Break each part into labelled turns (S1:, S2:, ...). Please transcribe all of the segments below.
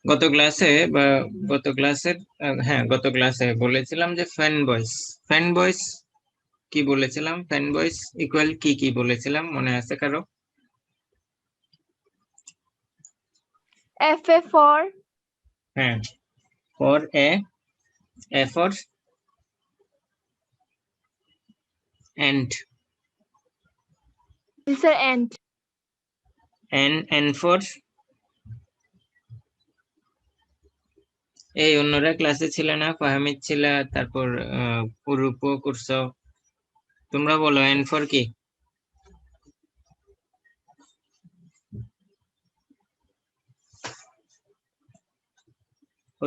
S1: গত ক্লাসে বা গত ক্লাসের হ্যাঁ গত ক্লাসে বলেছিলাম যে ফ্যান বয়েস কি বলেছিলাম, ফ্যান বয়েস ইকুয়াল কি কি বলেছিলাম মনে আছে কারো?
S2: FA for
S1: হ্যাঁ, for A for and,
S2: sir and
S1: N for এই অন্যরা ক্লাসে ছিল না, ফাহমিদ ছিল, তারপর রূপো করছো, তোমরা বলো এন ফর কি?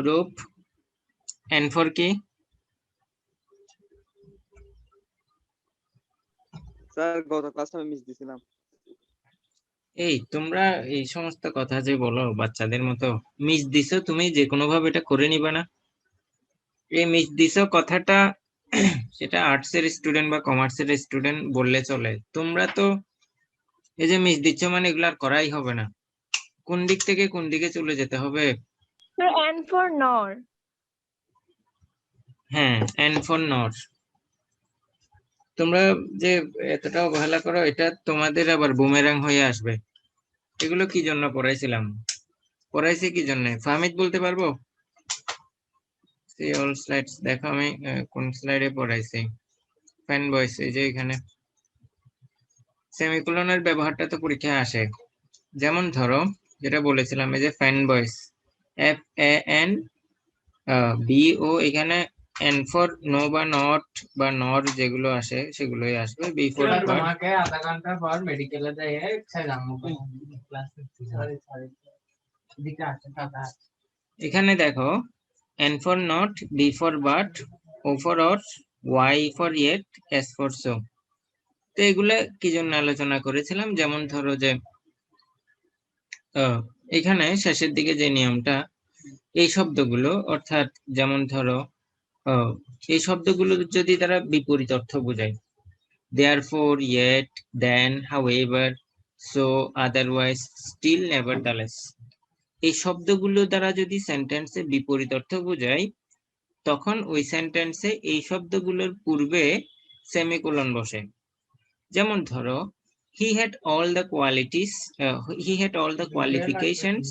S1: রূপ, এন ফর কি?
S3: স্যার গত ক্লাসে আমি মিস দিছিলাম।
S1: এই তোমরা এই সমস্ত কথা যে বলো বাচ্চাদের মতো, মিস দিছো তুমি যে কোনো ভাবে এটা করে নিবা না। এই মিস দিছো কথাটা সেটা আর্টসের স্টুডেন্ট বা কমার্সের স্টুডেন্ট বললে চলে, তোমরা তো এই যে মিস দিচ্ছ মানে এগুলো আর করাই হবে না। কোন দিক থেকে কোন দিকে চলে যেতে হবে?
S2: sir and for nor.
S1: হ্যাঁ, এন ফর নট। তোমরা যে এতটা অবহেলা করো, এটা তোমাদের আবার বুমেরাং হয়ে আসবে। এগুলো কি জন্য পড়াইছিলাম, পড়াইছি কি জন্য? ফাহমিদ বলতে পারবো? অল স্লাইডস দেখো, আমি কোন স্লাইডে পড়াইছি। ফ্যান বয়েস, এই যে এখানে সেমিকোলনের ব্যবহারটা তো পরীক্ষায় আসে। যেমন ধরো যেটা বলেছিলাম, এই যে ফ্যান বয়েস, FAN বি ও, এখানে এন ফর নো বা নট বা নর যেগুলো আসে সেগুলোই আসবে। বি ফর
S4: তোমাকে আধা ঘন্টা পর মেডিকেলে যাই ক্লাস
S1: এখানে দেখো N for not, B for but, O for or, Y for yet, S for so. তো এগুলা কি জন্য আলোচনা করেছিলাম? যেমন ধরো যে এখানে শেষের দিকে যে নিয়মটা, এই শব্দগুলো অর্থাৎ যেমন ধরো এই শব্দগুলো যদি তারা বিপরীত অর্থ বোঝায়, therefore, yet, then, however, so, otherwise, still, nevertheless, এই শব্দগুলো দ্বারা যদি সেন্টেন্সে বিপরীত অর্থ বোঝায়, তখন ওই সেন্টেন্সে এই শব্দগুলোর পূর্বে সেমিকোলন বসে। যেমন ধরো he had all the qualities, he had all the qualifications,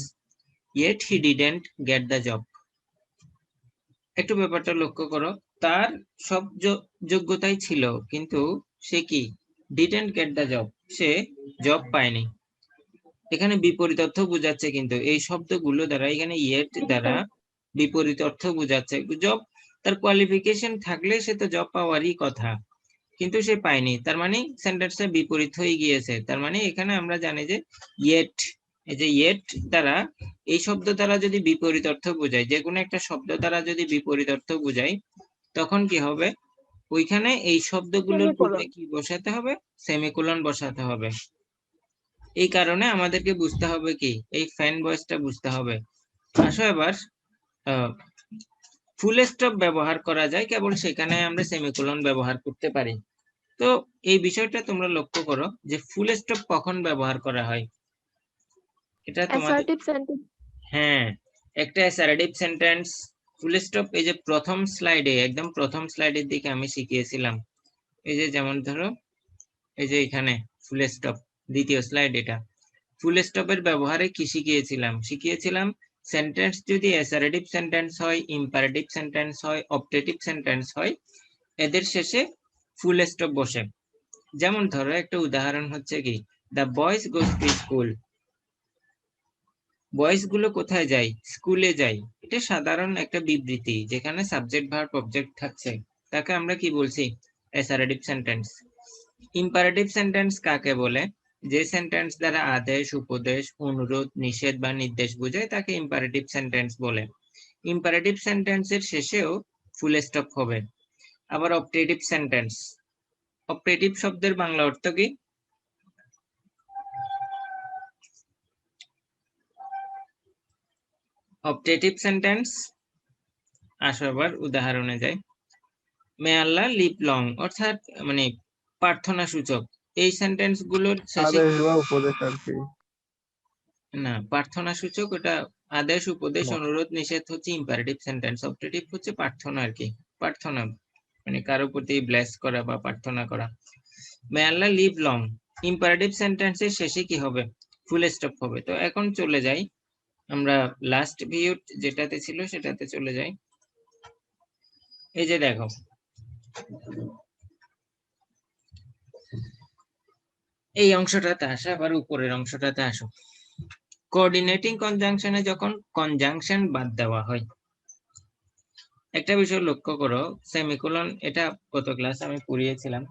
S1: yet he didn't get the job. একটু ব্যাপারটা লক্ষ্য করো, তার সব যোগ্যতাই ছিল কিন্তু সে কি didn't get the job, say job পায়নি। এখানে বিপরীত অর্থ বোঝাচ্ছে, কিন্তু এই শব্দগুলো দ্বারা এখানে ইয়েট দ্বারা বিপরীত অর্থ বোঝাচ্ছে। জব, তার কোয়ালিফিকেশন থাকলে সে তো জব পাওয়ারই কথা, কিন্তু সে পায়নি, তার মানে সেন্টেন্সটা বিপরীত হয়ে গিয়েছে। তার মানে এখানে আমরা জানি যে ইয়েট, এই যে ইয়েট দ্বারা, এই শব্দ দ্বারা যদি বিপরীত অর্থ বোঝায়, যে কোনো একটা শব্দ দ্বারা যদি বিপরীত অর্থ বোঝায়, তখন কি হবে? ওইখানে এই শব্দগুলোর পূর্বে কি বসাতে হবে? সেমিকোলন বসাতে হবে। এই কারণে আমাদেরকে বুঝতে হবে কি, এই ফ্যান বয়েসটা বুঝতে হবে। আসো এবার ফুল স্টপ ব্যবহার করা যায় কেবল সেখানে আমরা সেমিকোলন ব্যবহার করতে পারি। তো এই বিষয়টা তোমরা লক্ষ্য করো যে ফুল স্টপ কখন ব্যবহার করা হয়। এটা তোমাদের হ্যাঁ একটা অ্যাসার্টিভ সেন্টেন্স ফুল স্টপ, এই যে প্রথম স্লাইডে, একদম প্রথম স্লাইডের দিকে আমি শিখিয়েছিলাম। এই যে যেমন ধরো এই যে এখানে ফুল স্টপ, দ্বিতীয় স্লাইড, এটা ফুল স্টপের ব্যবহারে কি শিখিয়েছিলাম সেন্টেন্স যদি অ্যাসার্টিভ সেন্টেন্স হয়, ইম্পারেটিভ সেন্টেন্স হয়, অপটেটিভ সেন্টেন্স হয়, এদের শেষে ফুল স্টপ বসে। যেমন ধরো একটা উদাহরণ হচ্ছে কি, the boys goes to school, boys গুলো কোথায় যায়? স্কুলে যায়। এটা সাধারণ একটা বিবৃতি, যেখানে সাবজেক্ট ভার্ব অবজেক্ট থাকছে, তাকে আমরা কি বলছি? Assertive sentence. ইম্পারেটিভ সেন্টেন্স কাকে বলে? যে সেন্টেন্স দ্বারা আদেশ, উপদেশ, অনুরোধ, নিষেধ বা নির্দেশ বোঝায় তাকে ইম্পারেটিভ সেন্টেন্স বলে। ইম্পারেটিভ সেন্টেন্সের শেষেও ফুল স্টপ হবে। আবার অপটেটিভ সেন্টেন্স, অপটেটিভ শব্দের বাংলা অর্থ কি? অপটেটিভ সেন্টেন্স, আসো আবার উদাহরণে যাই। মে আল্লাহ লিভ লং, অর্থাৎ মানে প্রার্থনা সূচক। এই সেন্টেন্স গুলোর শেষে
S5: উপদেশ আর কি
S1: না, প্রার্থনা সূচক ওটা আদেশ, উপদেশ, অনুরোধ, নিষেধ হচ্ছে ইম্পারেটিভ সেন্টেন্স, অবজেক্টিভ হচ্ছে প্রার্থনা আর কি, প্রার্থনা মানে কারো প্রতি ব্লেস করা বা প্রার্থনা করা। মে আল্লাহ লিভ লং, ইম্পারেটিভ সেন্টেন্সের শেষে কি হবে? ফুল স্টপ হবে। তো এখন চলে যাই আমরা লাস্ট ভিউ যেটাতে ছিল সেটাতে চলে যাই। এই যে দেখো, এই অংশটাতে আসো, আবার উপরের অংশটাতে আসো। কোঅর্ডিনেটিং কনজাংশনে যখন কনজাংশন বাদ দেওয়া হয়, একটা বিষয় লক্ষ্য করো, সেমিকোলন, এটা গত ক্লাস আমি পড়িয়েছিলাম।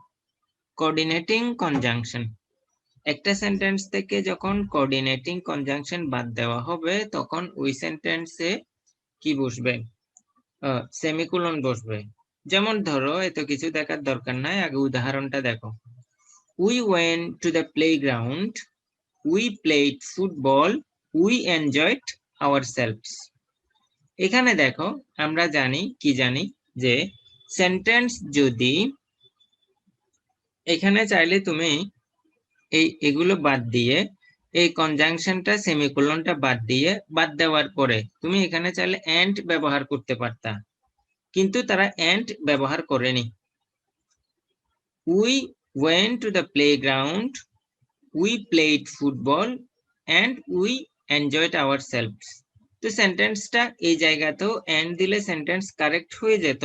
S1: কোঅর্ডিনেটিং কনজাংশন, একটা সেন্টেন্স থেকে যখন কোঅর্ডিনেটিং কনজাংশন বাদ দেওয়া হবে তখন ওই সেন্টেন্সে কি বসবে? সেমিকোলন বসবে। যেমন ধরো, এত কিছু দেখার দরকার নাই, আগে উদাহরণটা দেখো। We went to the playground, we played football, we enjoyed ourselves. এখানে দেখো, আমরা জানি কি জানি যে সেন্টেন্স যদি এখানে চাইলে তুমি এগুলো বাদ দিয়ে এই কনজাংশনটা সেমিকোলনটা বাদ দেওয়ার পরে তুমি এখানে চাইলে এন্ড ব্যবহার করতে পারতা, কিন্তু তারা এন্ড ব্যবহার করেনি। We went to the playground, we played football and we enjoyed ourselves. তো সেন্টেন্সটা এই জায়গাতেও এন্ড দিলে সেন্টেন্স কারেক্ট হয়ে যেত,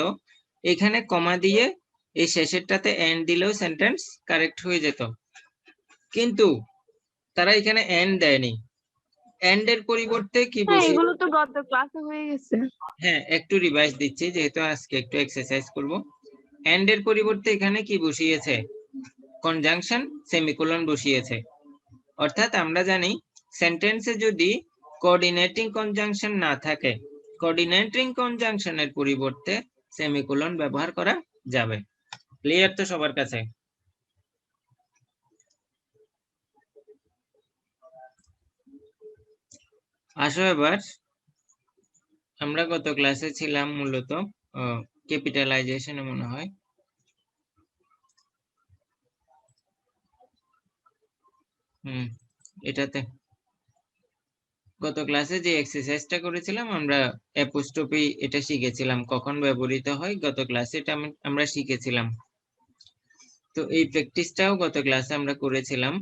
S1: এখানে কমা দিয়ে এই শেষেরটাতে এন্ড দিলেও সেন্টেন্স কারেক্ট হয়ে যেত, কিন্তু তারা এখানে এন্ড দেয়নি। এন্ড এর পরিবর্তে কি
S2: হ্যাঁ,
S1: বসিয়ে,
S2: এগুলো তো গত ক্লাসে হয়ে গেছে।
S1: হ্যাঁ একটু রিভাইজ দিচ্ছি যেহেতু আজকে একটু এক্সারসাইজ করব। এন্ড এর পরিবর্তে এখানে কি বসিয়েছে? কনজাংশন সেমিকোলন বসিয়েছে। অর্থাৎ আমরা জানি সেন্টেন্সে যদি কোঅর্ডিনেটিং কনজাংশন না থাকে, কোঅর্ডিনেটিং কনজাংশনের পরিবর্তে সেমিকোলন ব্যবহার করা যাবে। ক্লিয়ার তো সবার কাছে? আসো এবার, আমরা গত ক্লাসে ছিলাম মূলত ক্যাপিটালাইজেশনে মনে হয়। এটাতে গত ক্লাসে যে এক্সারসাইজটা করেছিলাম আমরা অ্যাপোস্ট্রফি, এটা শিখেছিলাম কখন ব্যবহৃত হয়, গত ক্লাসে এটা আমরা শিখেছিলাম। তো এই প্র্যাকটিসটাও গত ক্লাসে আমরা করেছিলাম।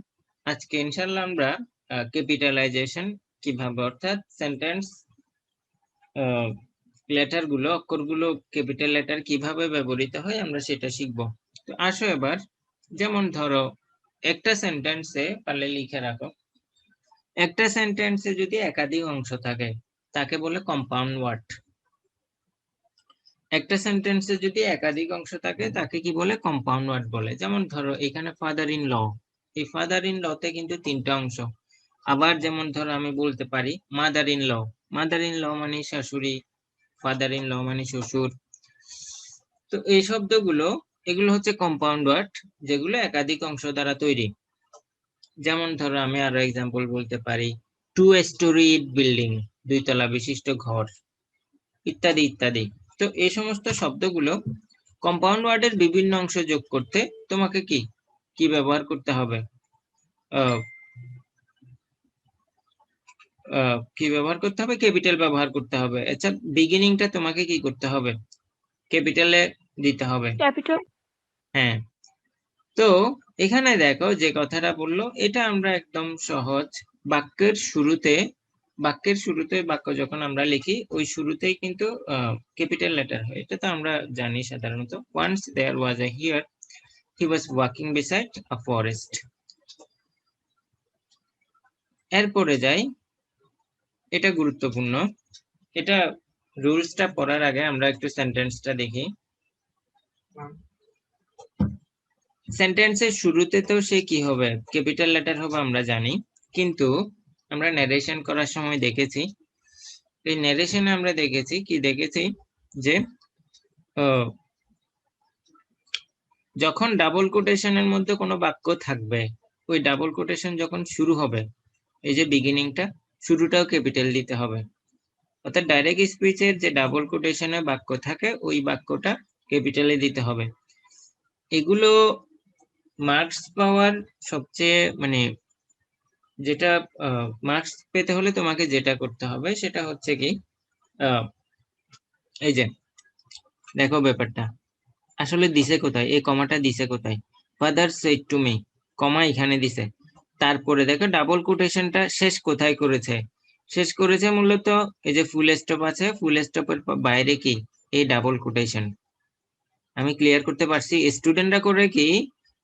S1: আজকে ইনশাআল্লাহ আমরা ক্যাপিটালাইজেশন কিভাবে, অর্থাৎ সেন্টেন্স লেটার গুলো, অক্ষরগুলো ক্যাপিটাল লেটার কিভাবে ব্যবহৃত হয় আমরা সেটা শিখবো। তো আসো এবার, যেমন ধরো একটা সেন্টেন্সে, পারলে লিখে রাখো, একটা সেন্টেন্সে যদি একাধিক অংশ থাকে তাকে বলে কম্পাউন্ড ওয়ার্ড। একটা সেন্টেন্সে যদি একাধিক অংশ থাকে তাকে কি বলে? কম্পাউন্ড ওয়ার্ড বলে। যেমন ধরো এখানে ফাদার ইন ল, এই ফাদার ইন লতে কিন্তু তিনটা অংশ। আবার যেমন ধরো আমি বলতে পারি mother in law, mother in law মানে শাশুড়ি, ফাদার ইন ল মানে শ্বশুর। তো এই শব্দগুলো, এগুলো হচ্ছে কম্পাউন্ড ওয়ার্ড যেগুলো একাধিক অংশ দ্বারা তৈরি। যেমন ধরো আমি আরো এক্সাম্পল বলতে পারি, টু স্টোরি বিল্ডিং, 2 তলা বিশিষ্ট ঘর, ইত্যাদি ইত্যাদি। তো এই সমস্ত শব্দগুলো কম্পাউন্ড ওয়ার্ডের বিভিন্ন অংশ যোগ করতে তোমাকে কি কি ব্যবহার করতে হবে? কি ব্যবহার করতে হবে? ক্যাপিটাল ব্যবহার করতে হবে। আচ্ছা, বিগিনিংটা তোমাকে কি করতে হবে? ক্যাপিটালে দিতে হবে।
S2: ক্যাপিটাল।
S1: হ্যাঁ, তো এখানে দেখো যে কথাটা বললো এটা আমরা একদম সহজ, বাক্যের শুরুতে বাক্য যখন আমরা লিখি ওই শুরুতেই কিন্তু ক্যাপিটাল লেটার হয়, এটা তো আমরা জানি সাধারণত। Once there was a hare, he was walking beside a forest. এরপরে যাই, এটা গুরুত্বপূর্ণ, এটা রুলসটা পড়ার আগে আমরা একটু সেন্টেন্সটা দেখি। সেন্টেন্সের শুরুতে তো সে কি হবে? ক্যাপিটাল লেটার হবে আমরা জানি, কিন্তু আমরা ন্যারেশন করার সময় দেখেছি, এই ন্যারেশনে আমরা দেখেছি যে যখন ডাবল কোটেশনের মধ্যে কোনো বাক্য থাকবে, ওই ডাবল কোটেশন যখন শুরু হবে, এই যে বিগিনিংটা, শুরুটাও ক্যাপিটাল দিতে হবে। অর্থাৎ ডাইরেক্ট স্পিচের যে ডাবল কোটেশনে বাক্য থাকে ওই বাক্যটা ক্যাপিটালে দিতে হবে। এগুলো মার্কস পাওয়ার সবচেয়ে যেটা মার্কস পেতে হলে তোমাকে যেটা করতে হবে সেটা হচ্ছে কি, এই যে দেখো ব্যাপারটা আসলে দিছে কোথায়, এই কমাটা দিছে কোথায়, ফাদার সেড টু মি, কমা এখানে দিছে। তারপরে দেখো ডাবল কোটেশনটা শেষ কোথায় করেছে, শেষ করেছে মূলত এই যে ফুল স্টপ আছে, ফুল স্টপের বাইরে কি এই ডাবল কোটেশন। আমি ক্লিয়ার করতে পারছি? স্টুডেন্টরা করে কি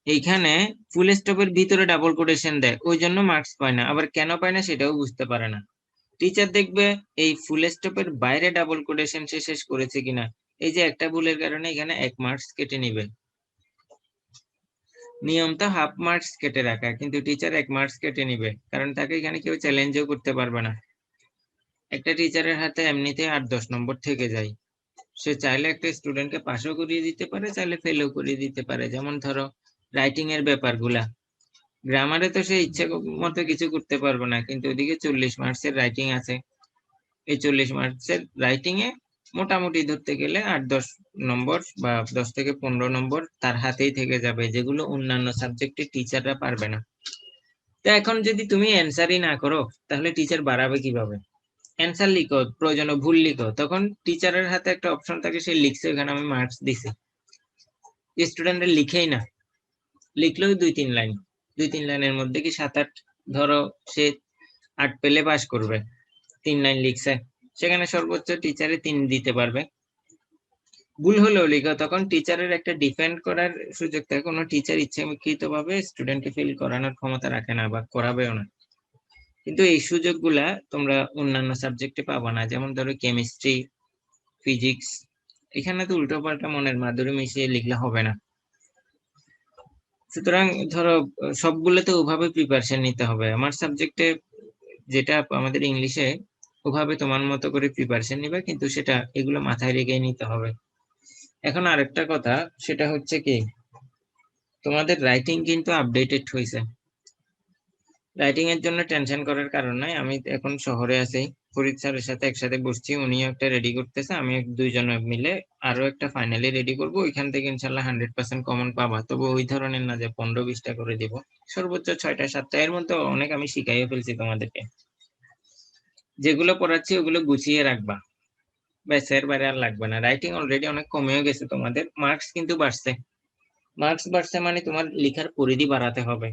S1: এইখানে ফুল স্টপের ভিতরে ডাবল কোটেশন দেয়, ওই জন্য মার্কস পায় না। আবার কেন পায় না সেটাও বুঝতে পারে না। টিচার দেখবে এই ফুল স্টপের বাইরে ডাবল কোটেশন সে শেষ করেছে কিনা, এই যে একটা ভুলের কারণে এখানে 1 মার্কস কেটে নিবে। নিয়মটা হাফ মার্কস কেটে রাখা, কিন্তু টিচার 1 মার্কস কেটে নিবে, কারণ তাকে এখানে কেউ চ্যালেঞ্জও করতে পারবে না। একটা টিচারের হাতে এমনিতে 8-10 নম্বর থেকে যায়, সে চাইলে একটা স্টুডেন্টকে পাসও করিয়ে দিতে পারে, চাইলে ফেলও করিয়ে দিতে পারে। যেমন ধরো রাইটিং এর ব্যাপারগুলা, গ্রামারে তো সে ইচ্ছে মতো কিছু করতে পারবে না, কিন্তু ওইদিকে 40 মার্কসের রাইটিং আছে। এই 40 মার্কসের রাইটিং এ মোটামুটি ধরতে গেলে 8-10 নম্বর বা 10 থেকে 15 নম্বর তার হাতেই থেকে যাবে, যেগুলো অন্যান্য সাবজেক্টে টিচাররা পারবে না। তো এখন যদি তুমি অ্যান্সারই না করো তাহলে টিচার বাড়াবে কিভাবে? অ্যান্সার লিখো, প্রয়োজনে ভুল লিখো, তখন টিচারের হাতে একটা অপশন থাকে, সে লিখছে এখানে আমি মার্কস দিছি। স্টুডেন্টরা লিখেই না, লিখলেও 2-3 লাইন, 2-3 লাইনের মধ্যে কি 7-8, ধরো সে 8 পেলে পাস করবে, 3 লাইন লিখছে, সেখানে সর্বোচ্চ টিচারে 3 দিতে পারবে। ভুল হলেও লিখো, তখন টিচারের একটা ডিফেন্ড করার সুযোগ থাকে। কোনো টিচার ইচ্ছাকৃত ভাবে স্টুডেন্টকে ফেল করানোর ক্ষমতা রাখে না বা করাবেও না। কিন্তু এই সুযোগগুলা তোমরা অন্যান্য সাবজেক্টে পাবা না, যেমন ধরো কেমিস্ট্রি, ফিজিক্স, এখানে তো উল্টো পাল্টা মনের মাধুরী মিশিয়ে লিখলে হবে না। সুতরাং ধরো সবগুলোতে ওভাবে প্রিপারেশন নিতে হবে। আমার সাবজেক্টে যেটা আমাদের ইংলিশে, ওভাবে তোমার মতো করে প্রিপারেশন নিবে, কিন্তু সেটা এগুলো মাথায় রেখেই নিতে হবে। এখন আরেকটা কথা, সেটা হচ্ছে কি, তোমাদের রাইটিং কিন্তু আপডেটেড হয়েছে। রাইটিং এর জন্য টেনশন করার কারণ নাই। আমি এখন শহরে আছি, ফরিদ স্যারের সাথে একসাথে বসছি, উনিও একটা রেডি করতেছে, আমি দুইজনে মিলে আরো একটা ফাইনালি রেডি করব। ওইখান থেকে ইনশাল্লাহ 100% কমন পাবা, তবে ওই ধরনের না যে 15-20টা করে দিব, সর্বোচ্চ 6টা-7টা। এর মধ্যে অনেক আমি শিখাইয়ে ফেলছি তোমাদেরকে। যেগুলো পড়াচ্ছি ওগুলো গুছিয়ে রাখবা, ব্যাস এর বাইরে আর লাগবে না। রাইটিং অলরেডি অনেক কমেও গেছে, তোমাদের মার্কস কিন্তু বাড়ছে। মার্কস বাড়ছে মানে তোমার লেখার পরিধি বাড়াতে হবে।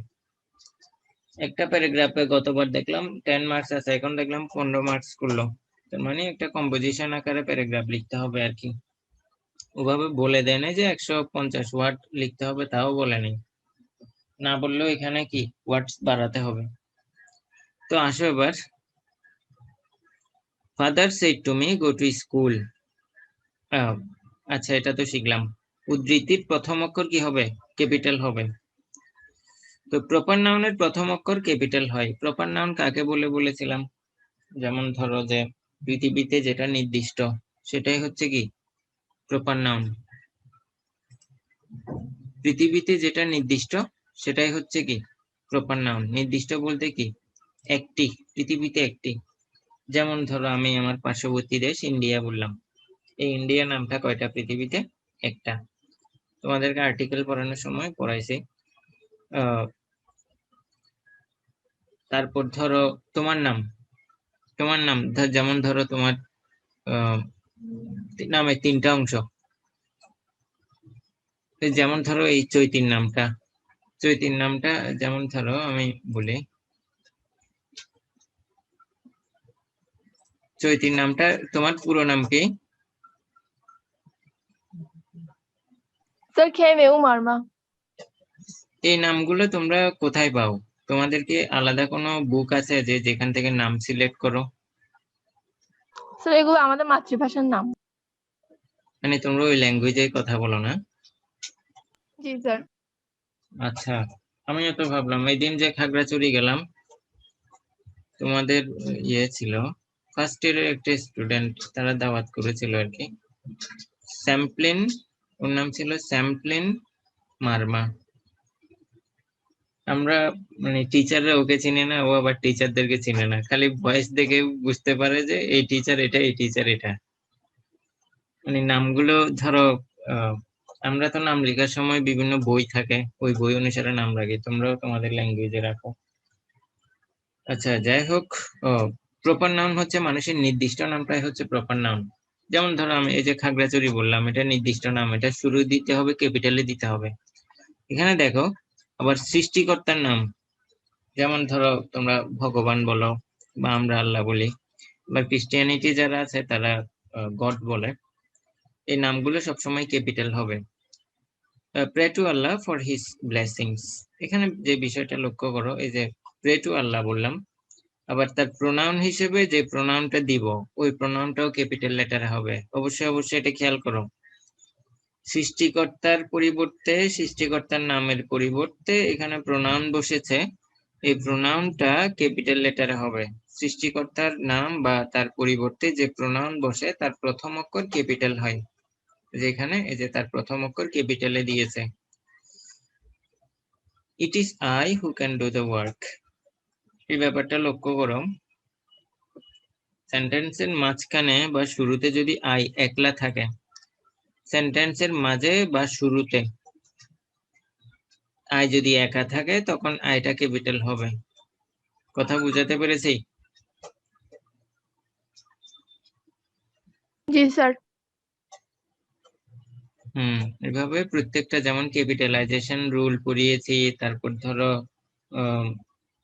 S1: একটা প্যারাগ্রাফে গতবার দেখলাম 10 মার্কস আছে, এখন দেখলাম 15 মার্কস করলো। তার মানে একটা কম্পোজিশন আকারে প্যারাগ্রাফ লিখতে হবে আর কি। ওভাবে বলে দেয় না যে 150 ওয়ার্ড লিখতে হবে, তাও বলে নেই, না বললেও এখানে কি ওয়ার্ডস বাড়াতে হবে। তো আসো এবার, father said to me go to school. আচ্ছা, এটা তো শিখলাম। উদ্ধৃতির প্রথম অক্ষর কি হবে? ক্যাপিটাল হবে। তো প্রপার নাউনের প্রথম অক্ষর ক্যাপিটাল হয়। প্রপার নাউন কাকে বলে বলেছিলাম? যেমন ধরো যে পৃথিবীতে যেটা নির্দিষ্ট সেটাই হচ্ছে কি প্রপার নাউন। পৃথিবীতে যেটা নির্দিষ্ট সেটাই হচ্ছে কি প্রপার নাউন। নির্দিষ্ট বলতে কি একটি, পৃথিবীতে একটি। যেমন ধরো আমি আমার পার্শ্ববর্তী দেশ ইন্ডিয়া বললাম, এই ইন্ডিয়া নামটা কয়টা পৃথিবীতে? একটা। তোমাদেরকে আর্টিকেল পড়ানোর সময় পড়াইছি। তারপর ধরো তোমার নাম, তোমার নাম যেমন ধরো তোমার নামে 3টা অংশ। যেমন ধরো এই চৈতির নামটা, চৈতির নামটা যেমন ধরো আমি বলি, চৈতির নামটা তোমার পুরো নাম কি?
S2: স্যার খেয়ে মেউ মারমা।
S1: এই নামগুলো তোমরা কোথায় পাও? তোমাদের কি আলাদা কোনো বুক আছে যে যেখান থেকে নাম সিলেক্ট করো?
S2: স্যার এগুলো আমাদের মাতৃভাষার নাম।
S1: মানে তোমরা ওই ল্যাঙ্গুয়েজে কথা বলো না?
S2: জি স্যার।
S1: আচ্ছা, আমিও তো ভাবলাম। এই দিন যে খাগড়াছড়ি গেলাম, তোমাদের ইয়ে ছিল, ফার্স্ট ইয়ারের একটা স্টুডেন্ট, তারা দাওয়াত করেছিল আর কি, স্যাম্পলিন, ওর নাম ছিল স্যাম্পলিন মার্মা। আমরা মানে টিচাররা ওকে চিনে না, ও আবার টিচারদেরকে চিনে না, খালি ভয়েস দেখে বুঝতে পারে যে এই টিচার এটা, এই টিচার এটা। মানে নামগুলো ধরো আমরা তো নাম লেখার সময় বিভিন্ন বই থাকে, ওই বই অনুসারে নাম রাখি, তোমরাও তোমাদের ল্যাঙ্গুয়েজে রাখো। আচ্ছা যাই হোক, প্রপার নাউন হচ্ছে মানুষের নির্দিষ্ট নামটাই হচ্ছে প্রপার নাউন। যেমন ধরো আমি এই যে খাগড়াছড়ি বললাম, এটা নির্দিষ্ট নাম, এটা শুরু দিতে হবে ক্যাপিটালে দিতে হবে। এখানে দেখো আবার সৃষ্টিকর্তার নাম, যেমন ধরো তোমরা ভগবান বলো বা আমরা আল্লাহ বলি, বা ক্রিস্টিয়ানিটি যারা আছে তারা গড বলে, এই নামগুলো সবসময় ক্যাপিটাল হবে। Pray to Allah for his blessings, এখানে যে বিষয়টা লক্ষ্য করো, এই যে প্রে টু আল্লাহ বললাম, আবার তার প্রোনাউন হিসেবে যে প্রোনাউনটা দিব ওই প্রোনাউনটাও ক্যাপিটাল লেটারে হবে। অবশ্যই অবশ্যই এটা খেয়াল করো। সৃষ্টিকর্তার পরিবর্তে, সৃষ্টিকর্তার নামের পরিবর্তে এখানে প্রোনাউন বসেছে, এই প্রোনাউনটা ক্যাপিটাল লেটারে হবে। সৃষ্টিকর্তার নাম বা তার পরিবর্তে যে প্রোনাউন বসে তার প্রথম অক্ষর ক্যাপিটাল হয়, যেখানে এই যে তার প্রথম অক্ষর ক্যাপিটালে দিয়েছে। It is I who can do the work, এই ব্যাপারটা লক্ষ্য করো। সেন্টেন্সের মাঝখানে বা শুরুতে যদি আই একলা থাকে, সেন্টেন্সের মাঝে বা শুরুতে আই যদি একা থাকে তখন আইটা ক্যাপিটাল হবে। কথা বুঝাতে পেরেছি?
S2: জি স্যার।
S1: এভাবে প্রত্যেকটা, যেমন ক্যাপিটালাইজেশন রুল পড়িয়েছি, তারপর ধরো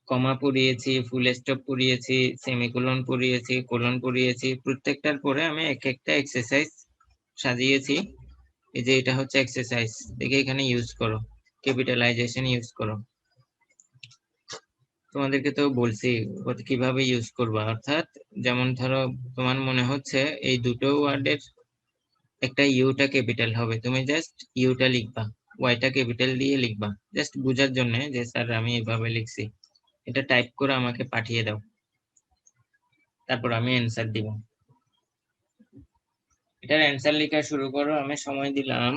S1: কমা পড়িয়েছি, ফুল স্টপ পড়িয়েছি, সেমিকোলন পড়িয়েছি, কোলন পড়িয়েছি, প্রত্যেকটার পরে আমি এক একটা এক্সারসাইজ সাজিয়েছি। এই যে এটা হচ্ছে এক্সারসাইজ, দেখে এখানে ইউজ করো, ক্যাপিটালাইজেশন ইউজ করো। তোমাদেরকে তো বলছি কিভাবে ইউজ করবা, অর্থাৎ যেমন ধরো তোমার মনে হচ্ছে এই দুটো ওয়ার্ডের একটা ইউটা ক্যাপিটাল হবে, তুমি জাস্ট ইউটা লিখবা, ওয়াইটা ক্যাপিটাল দিয়ে লিখবা, জাস্ট বোঝার জন্য যে স্যার আমি এভাবে লিখছি। এটা টাইপ করে আমাকে পাঠিয়ে দাও, তারপর আমি অ্যান্সার দিব। এটার অ্যান্সার লেখা শুরু করো। আমি সময় দিলাম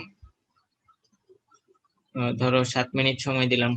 S1: ধরো 7 মিনিট সময় দিলাম।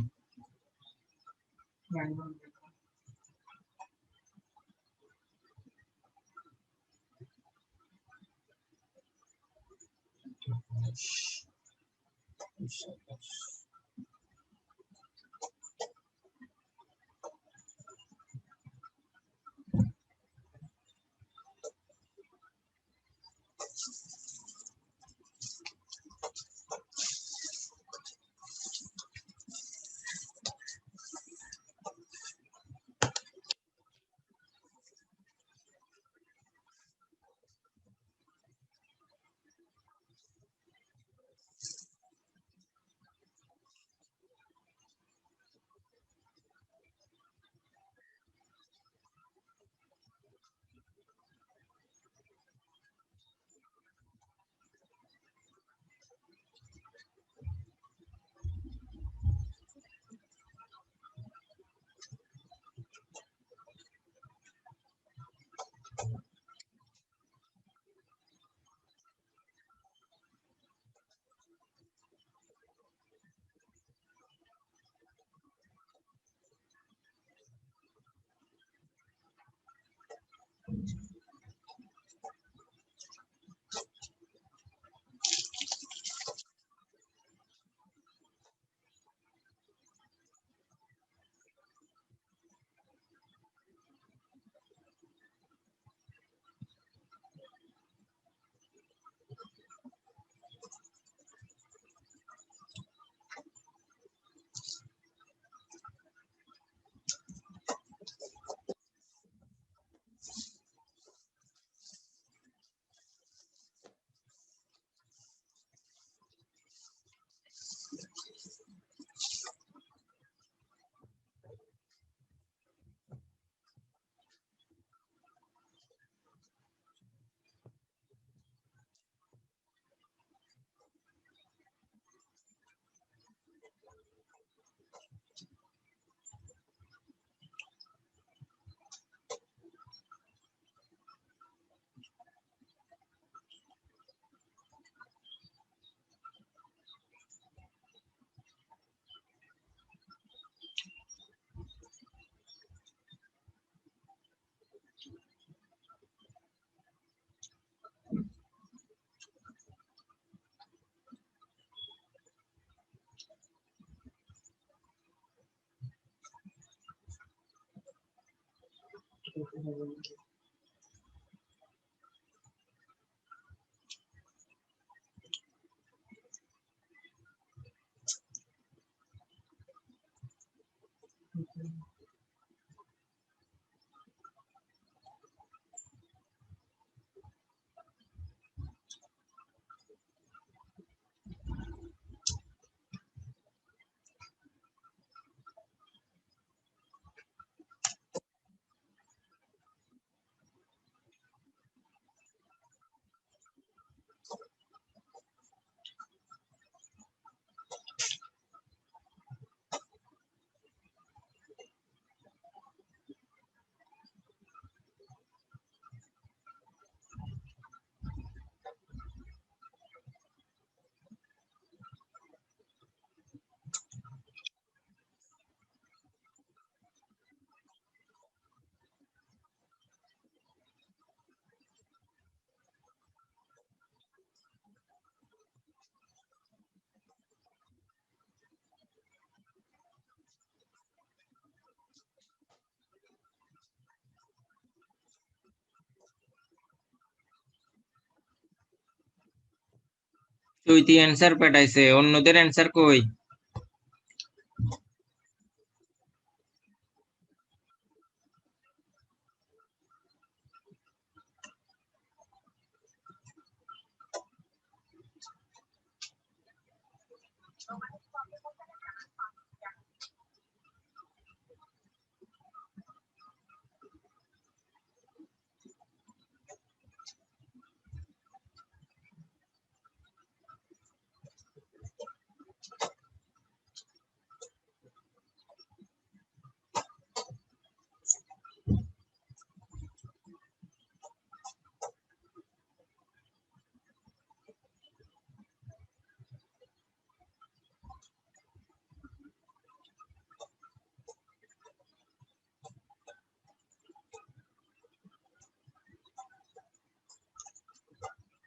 S1: চৈতি অ্যান্সার পাঠাইছে, অন্যদের অ্যান্সার কই?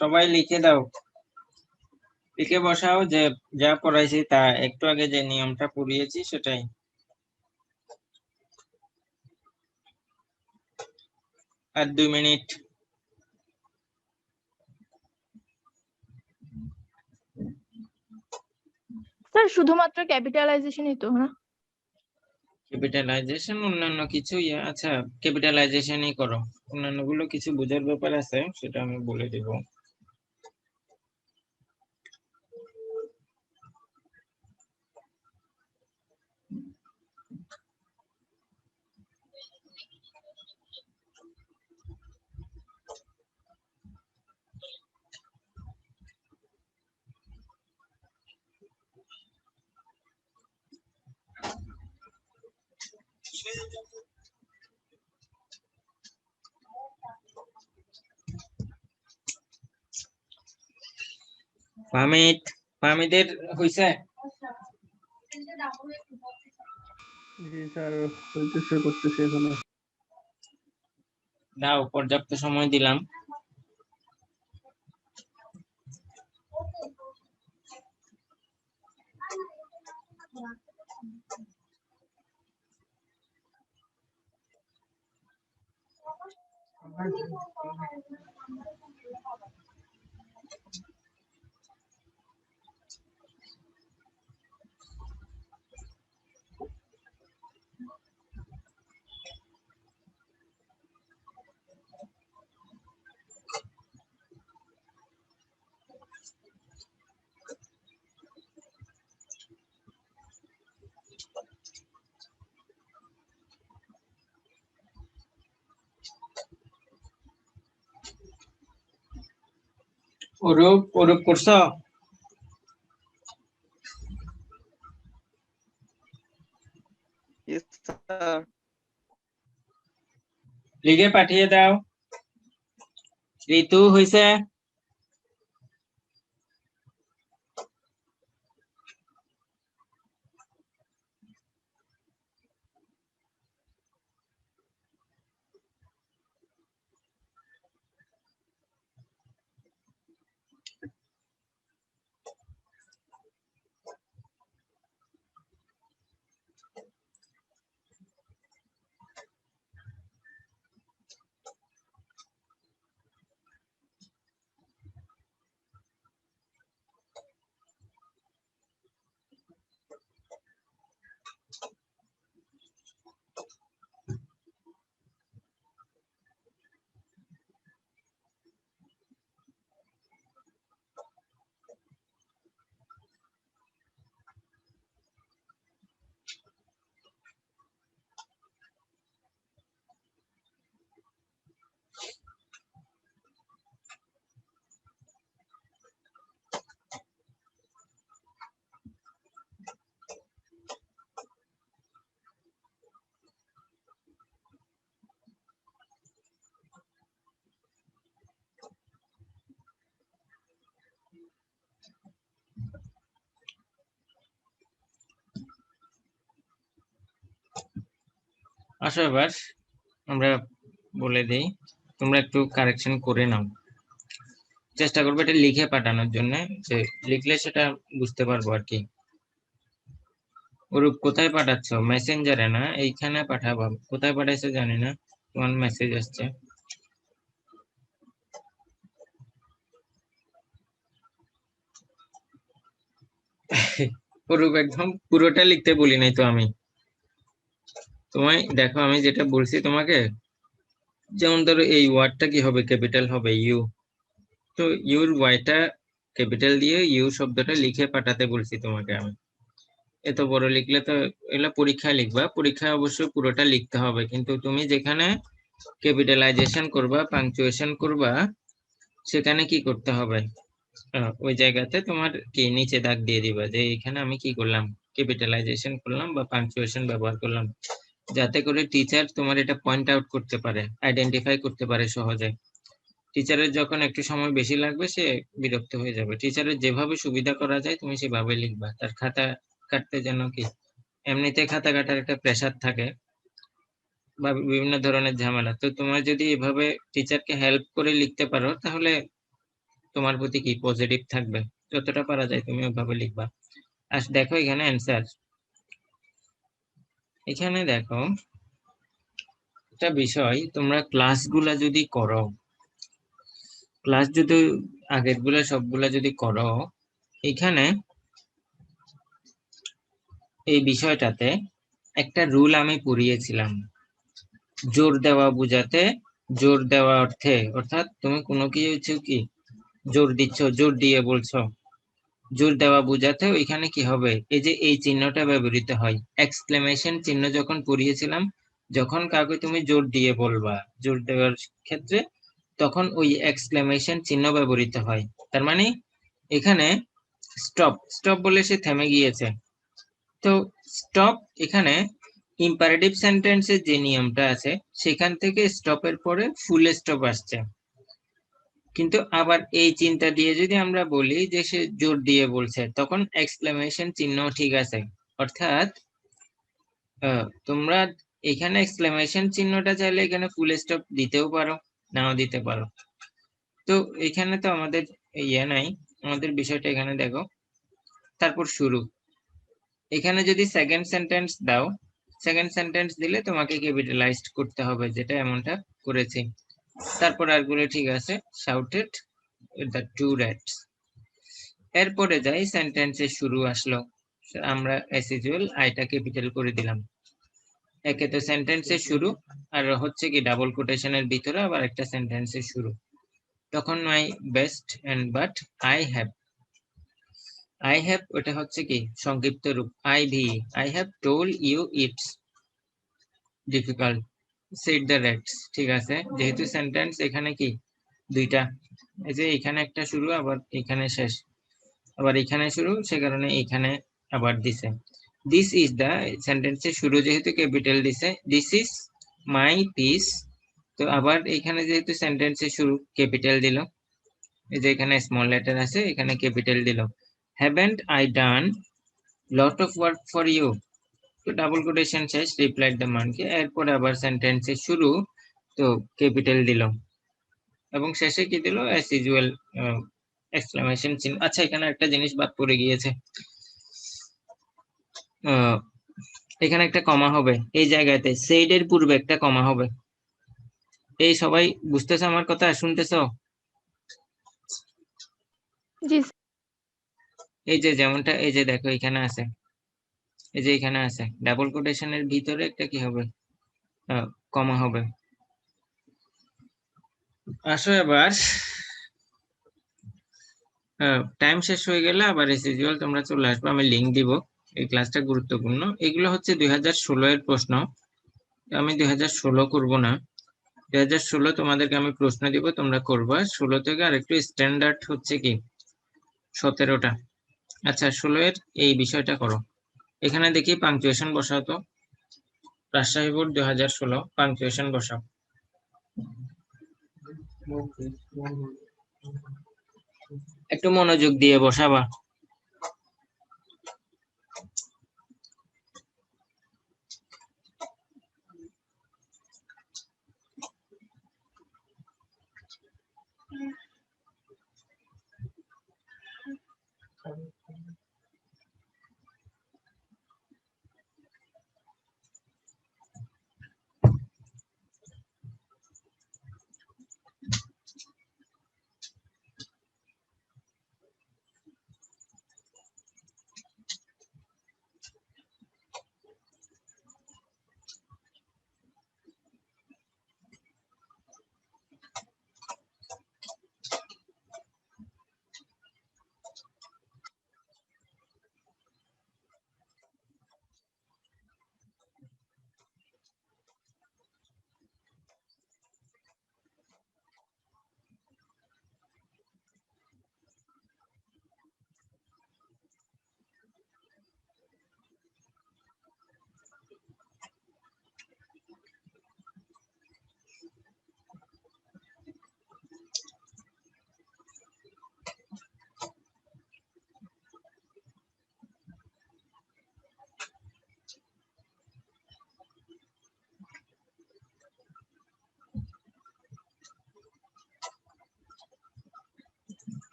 S1: সবাই লিখে দাও, লিখে বসাও যে যা পড়াইছি তা, একটু আগে যে নিয়মটা পড়িয়েছি সেটাই। আর 2 মিনিট।
S2: স্যার শুধুমাত্র ক্যাপিটালাইজেশনই তো না?
S1: ক্যাপিটালাইজেশন অন্যান্য কিছু আচ্ছা ক্যাপিটালাইজেশনই করো, অন্যান্য গুলো কিছু বোঝার ব্যাপার আছে, সেটা আমি বলে দিব। ফাহমিদের হইছে?
S5: জি স্যার, করতেছি এখনো।
S1: দাও, পর্যাপ্ত সময় দিলাম। অরূপ করছো?
S3: Yes, sir.
S1: লিখে পাঠিয়ে দাও। ঋতু হইছে? আসো এবার আমরা বলে দেই, তোমরা একটু কারেকশন করে নাও, চেষ্টা করবে এটা লিখে পাঠানোর জন্য, যে লিখলে সেটা বুঝতে পারবো আর কি। অরূপ কোথায় পাঠাচ্ছ? মেসেঞ্জারে না, এইখানে পাঠাবো। কোথায় পাঠাইছো জানি না, তোমার মেসেজ আসছে। অরূপ একদম পুরোটা লিখতে বলি নাই তো আমি তোমায়, দেখো আমি যেটা বলছি তোমাকে, যেমন ধরো এই ওয়ার্ডটা কি হবে, ক্যাপিটাল হবে ইউ, তো ইউর ওয়াইটা ক্যাপিটাল দিয়ে ইউ শব্দটা লিখে পাঠাতে বলছি তোমাকে আমি। এত বড় লিখলে তো, এগুলো পরীক্ষায় লিখবা, পরীক্ষায় অবশ্যই পুরোটা লিখতে হবে, কিন্তু তুমি যেখানে ক্যাপিটালাইজেশন করবা, পাংচুয়েশন করবা, সেখানে কি করতে হবে, ওই জায়গাতে তোমার কি নিচে দাগ দিয়ে দিবা যে এখানে আমি কি করলাম, ক্যাপিটালাইজেশন করলাম বা পাংচুয়েশন ব্যবহার করলাম, যাতে করে টিচার তোমার এটা পয়েন্ট আউট করতে পারে, আইডেন্টিফাই করতে পারে সহজে। টিচারের যখন একটু সময় বেশি লাগবে সে বিরক্ত হয়ে যাবে। টিচারের যেভাবে সুবিধা করা যায় তুমি সেভাবে লিখবা, তার খাতা কাটতে যেন কি, এমনিতে খাতা কাটার একটা প্রেসার থাকে বা বিভিন্ন ধরনের ঝামেলা, তো তোমার যদি এভাবে টিচারকে হেল্প করে লিখতে পারো তাহলে তোমার প্রতি কি পজিটিভ থাকবে, যতটা পারা যায় তুমি ওইভাবে লিখবা। আর দেখো এখানে অ্যান্সার, এখানে দেখো একটা বিষয়, তোমরা ক্লাসগুলা যদি করো, ক্লাস যদি আগের গুলা সবগুলা যদি করো, এখানে এই বিষয়টাতে একটা রুল আমি পড়িয়েছিলাম, জোর দেওয়া বোঝাতে, জোর দেওয়া অর্থে, অর্থাৎ তুমি কোনো কিছু কি জোর দিচ্ছ, জোর দিয়ে বলছো, জোর দেওয়া বোঝাতে ওইখানে কি হবে, এই যে এই চিহ্নটা ব্যবহৃত হয়, এক্সক্লেমেশন চিহ্ন যখন পড়িয়েছিলাম, যখন কাউকে তুমি জোর দিয়ে বলবা, জোর দেওয়ার ক্ষেত্রে তখন ওই এক্সক্লেমেশন চিহ্ন ব্যবহৃত হয়। তার মানে এখানে স্টপ, স্টপ বলে সে থেমে গিয়েছে, তো স্টপ এখানে ইম্পারেটিভ সেন্টেন্সের যে নিয়মটা আছে সেখান থেকে স্টপের পরে ফুল স্টপ আসছে, কিন্তু আবার এই চিন্তা দিয়ে যদি আমরা বলি যে সে জোর দিয়ে বলছে, তখন এক্সক্লেমেশন চিহ্ন ঠিক আছে, অর্থাৎ তোমরা এখানে এক্সক্লেমেশন চিহ্নটা চাইলে এখানে ফুল স্টপ দিতেও পারো, নাও দিতে পারো। তো এখানে তো আমাদের ইয়ে নাই, আমাদের বিষয়টা এখানে দেখো, তারপর শুরু, এখানে যদি সেকেন্ড সেন্টেন্স দাও, সেকেন্ড সেন্টেন্স দিলে তোমাকে ক্যাপিটালাইজড করতে হবে, যেটা এমনটা করেছি। তারপর আরগুলো ঠিক আছে, শাউটেড দ্য টু রেডস। এরপরে যাই, সেন্টেন্সের শুরু আসলো, আমরা অ্যাজ ইউজুয়াল আইটা ক্যাপিটাল করে দিলাম। একে তো সেন্টেন্সের শুরু, আর হচ্ছে কি ডাবল কোটেশনের ভিতরে আবার একটা সেন্টেন্সের শুরু, তখন my best and but I have, I have ওটা হচ্ছে কি সংক্ষিপ্ত রূপ, I have told you it's difficult, set the rates, ঠিক আছে, যেহেতু সেন্টেন্স এখানে কি দুইটা, এই যে এখানে একটা শুরু আবার এখানে শেষ, আবার এখানে শুরু, সে কারণে এখানে আবার দিছে। দিস ইজ দা, সেন্টেন্সের শুরু যেহেতু ক্যাপিটাল দিছে, দিস ইজ মাই পিস, তো আবার এখানে যেহেতু সেন্টেন্সের শুরু ক্যাপিটাল দিল, এই যে এখানে স্মল লেটার আছে এখানে ক্যাপিটাল দিল। Haven't I done lot of work for you, তো ডাবল কোটেশন শেষ, রিপ্লাইড দ্য মানকে, এরপর আবার সেন্টেন্সের শুরু, তো ক্যাপিটাল দিল, এবং শেষে কি দিল, অ্যাজ ইউজুয়াল এক্সক্লেমেশন চিহ্ন। আচ্ছা এখানে একটা জিনিস বাদ পড়ে গিয়েছে, এখানে একটা কমা হবে এই জায়গাতে, সেইড এর পূর্বে একটা কমা হবে। এই সবাই বুঝতেছো আমার কথা, শুনতেছো?
S2: জি
S1: এই যে যেমনটা এই যে দেখো এখানে আছে, এই যে এখানে আছে, ডাবল কোটেশনের ভিতরে একটা কি হবে, কমা হবে। আসো এবার, টাইম শেষ হয়ে গেলে আবার এস ইউজুয়াল তোমরা চলে আসবে, আমি লিংক দিব, এই ক্লাসটা গুরুত্বপূর্ণ। এগুলো হচ্ছে 2016 এর প্রশ্ন, আমি 2016 করব না, 2016 তোমাদেরকে আমি প্রশ্ন দিব, তোমরা করবা। 16 থেকে আর একটু স্ট্যান্ডার্ড হচ্ছে কি 17টা। আচ্ছা 16 এর এই বিষয়টা করো, এখানে দেখি পাংচুয়েশন বসাও তো, রাজশাহী বোর্ড 2016 পাংচুয়েশন বসাও। একটু মনোযোগ দিয়ে বসাবা।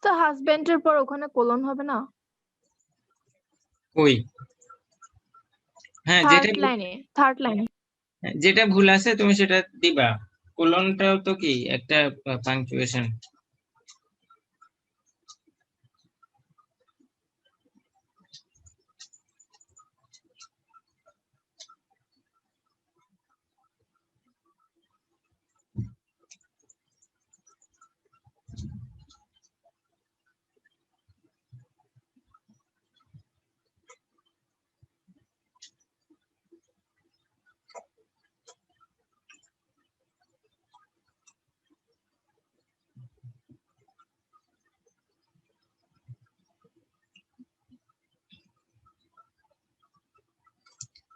S2: তো হাজবেন্ডের পর ওখানে কোলন হবে না?
S1: ওই হ্যাঁ
S2: থার্ড লাইনে
S1: যেটা ভুল আছে তুমি সেটা দিবা। কোলনটাও তো কি একটা পাংচুয়েশন।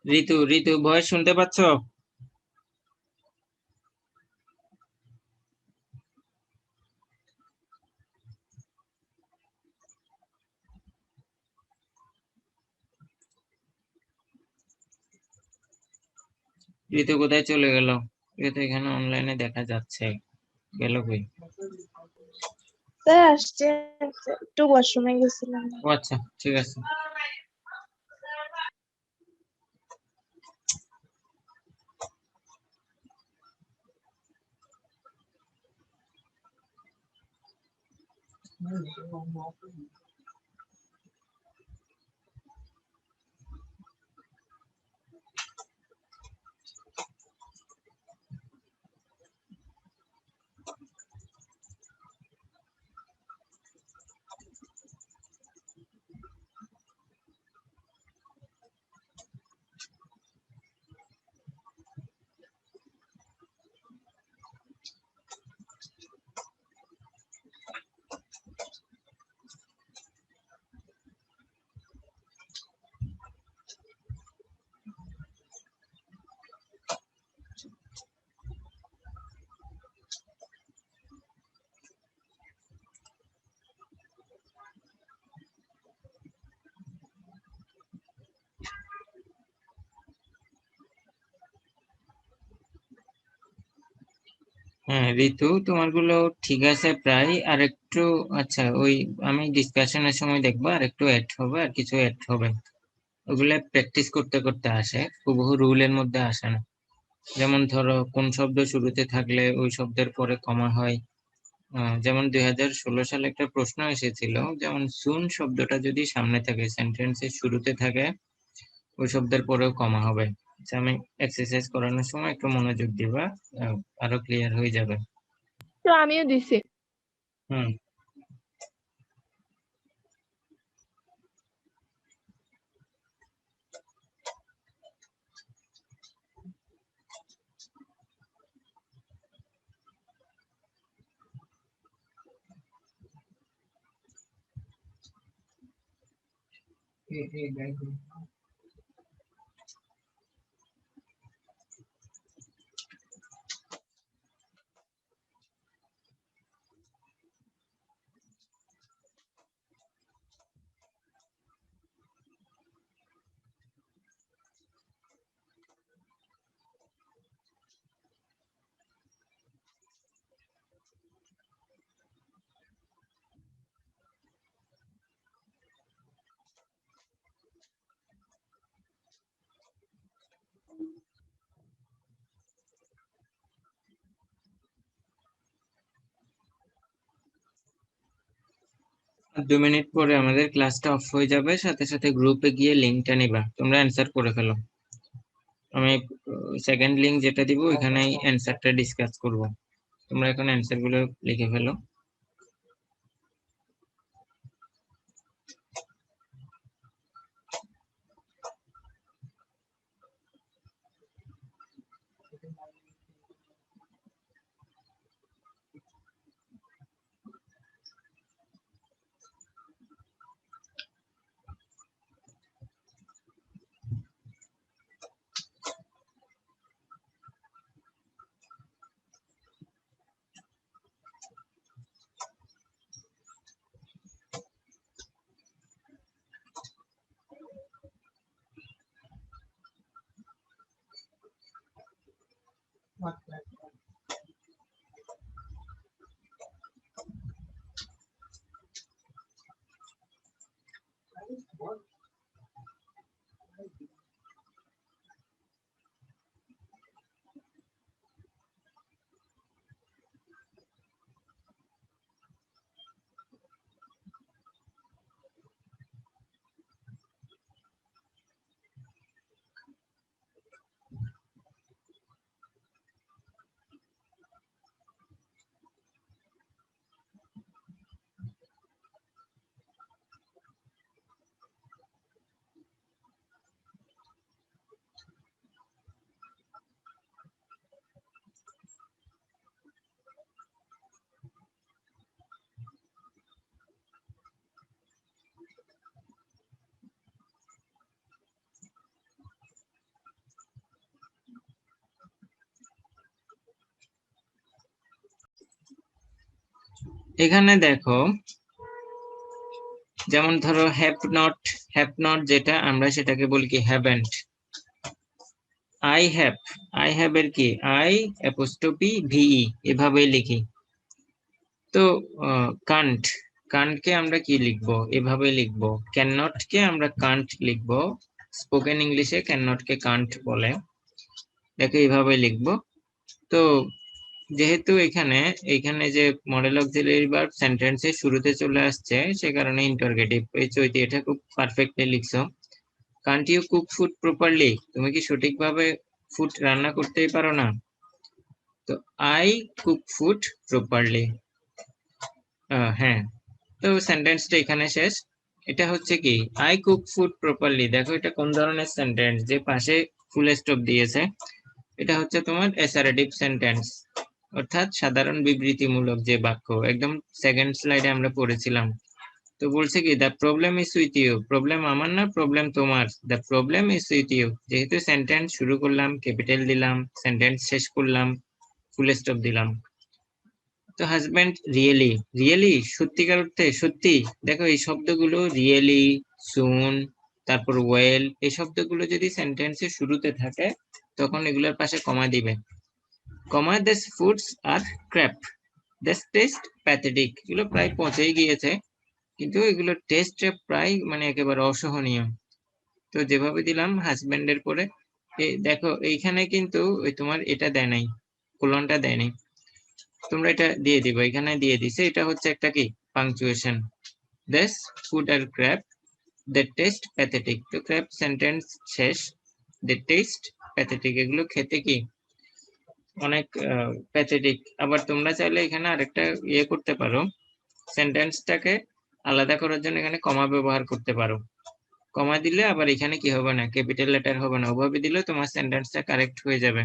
S1: ঋতু ঋতু ভয়েস শুনতে পাচ্ছ? ঋতু কোথায় চলে গেল? ঋতু এখানে অনলাইনে দেখা যাচ্ছে, গেল কই?
S6: স্যার আসছে, একটু ওয়াশরুমে গেছিলাম।
S1: ও আচ্ছা, ঠিক আছে। হ্যাঁ ঋতু, তোমার গুলো ঠিক আছে প্রায়। আর একটু আচ্ছা, ওই আমি ডিসকাশনের সময় দেখবো আর একটু অ্যাড হবে, আর কিছু অ্যাড হবে। ওগুলা প্র্যাকটিস করতে করতে আসে, হুবহু রুলের মধ্যে আসে না। যেমন ধরো কোন শব্দ শুরুতে থাকলে ওই শব্দের পরে কমা হয়। যেমন 2016 সালে একটা প্রশ্ন এসেছিল, যেমন সুন শব্দটা যদি সামনে থাকে, সেন্টেন্সের শুরুতে থাকে, ওই শব্দের পরেও কমা হবে। আচ্ছা, আমি এক্সারসাইজ করানোর সময় একটু মনোযোগ দিবা, আরো ক্লিয়ার হয়ে যাবে।
S2: তো আমিও দিছি।
S1: হুম। আর 2 মিনিট পরে আমাদের ক্লাসটা অফ হয়ে যাবে, সাথে সাথে গ্রুপে গিয়ে লিঙ্কটা নিবা, তোমরা অ্যান্সার করে ফেলো। আমি সেকেন্ড লিঙ্ক যেটা দিব ওইখানেই অ্যান্সারটা ডিসকাস করব। তোমরা এখন অ্যান্সার গুলো লিখে ফেলো। এখানে দেখো, যেমন ধরো হ্যাভ নট যেটা আমরা সেটাকে বলি কি হ্যাভেন্ট। আই হ্যাভ এর কি আই অ্যাপোস্ট্রোফি ভিই এভাবেই লিখি। তো কান্ট, কান্টকে আমরা কি লিখবো, এভাবে লিখবো। ক্যান নট কে আমরা কান্ট লিখবো, স্পোকেন ইংলিশে ক্যান নট কে কান্ট বলে, দেখো এইভাবে লিখবো। তো যেহেতু এখানে এখানে যে মডেল অক্সিলারি ভার্ব সেন্টেন্সের শুরুতে চলে আসছে, সে কারণে ইন্টারগেটিভ। এই চৈতি এটা খুব পারফেক্টলি লিখছো। Can't you cook food properly, তুমি কি সঠিকভাবে ফুড রান্না করতেই পারো না? তো আই কুক ফুড প্রপারলি। হ্যাঁ, তো সেন্টেন্সটা এখানে শেষ। এটা হচ্ছে কি আই কুক ফুড প্রপারলি, দেখো এটা কোন ধরনের সেন্টেন্স, যে পাশে ফুল স্টপ দিয়েছে এটা হচ্ছে তোমার অ্যাসারেটিভ সেন্টেন্স, অর্থাৎ সাধারণ বিবৃতিমূলক যে বাক্য, একদম সেকেন্ড স্লাইডে আমরা পড়েছিলাম। তো বলছে কি the problem is with you, problem আমার না, প্রবলেম তোমার। The problem is with you, যেহেতু সেন্টেন্স শুরু করলাম ক্যাপিটাল দিলাম, সেন্টেন্স শেষ করলাম ফুল স্টপ দিলাম। তো হাজবেন্ড রিয়েলি, রিয়েলি সত্যিকার অর্থে সত্যি, দেখো এই শব্দগুলো রিয়েলি, সুন, তারপর ওয়েল, এই শব্দগুলো যদি সেন্টেন্সের শুরুতে থাকে তখন এগুলোর পাশে কমা দিবে। Comma this foods are crap, this taste pathetic, এগুলো প্রায় পচেই গিয়েছে, কিন্তু এগুলোর টেস্ট প্রায় মানে একেবারে অসহনীয়। তো যেভাবে দিলাম হাজবেন্ডের পরে, দেখো এইখানে কিন্তু ওই তোমার এটা দেয় নাই, কোলনটা দেয় নাই, তোমরা এটা দিয়ে দিবা, এখানে দিয়ে দিছে, এটা হচ্ছে একটা কি punctuation. This food are crap, the taste pathetic, তো ক্র্যাপ সেন্টেন্স শেষ, দ্য টেস্ট প্যাথেটিক, এগুলো খেতে কি অনেক প্যাথেটিক। আবার তোমরা চাইলে এখানে আরেকটা ইয়ে করতে পারো, সেন্টেন্সটাকে আলাদা করার জন্য এখানে কমা ব্যবহার করতে পারো। কমা দিলে আবার এখানে কি হবে না, ক্যাপিটাল লেটার হবে না, ওভাবে দিলে তোমার সেন্টেন্সটা কারেক্ট হয়ে যাবে।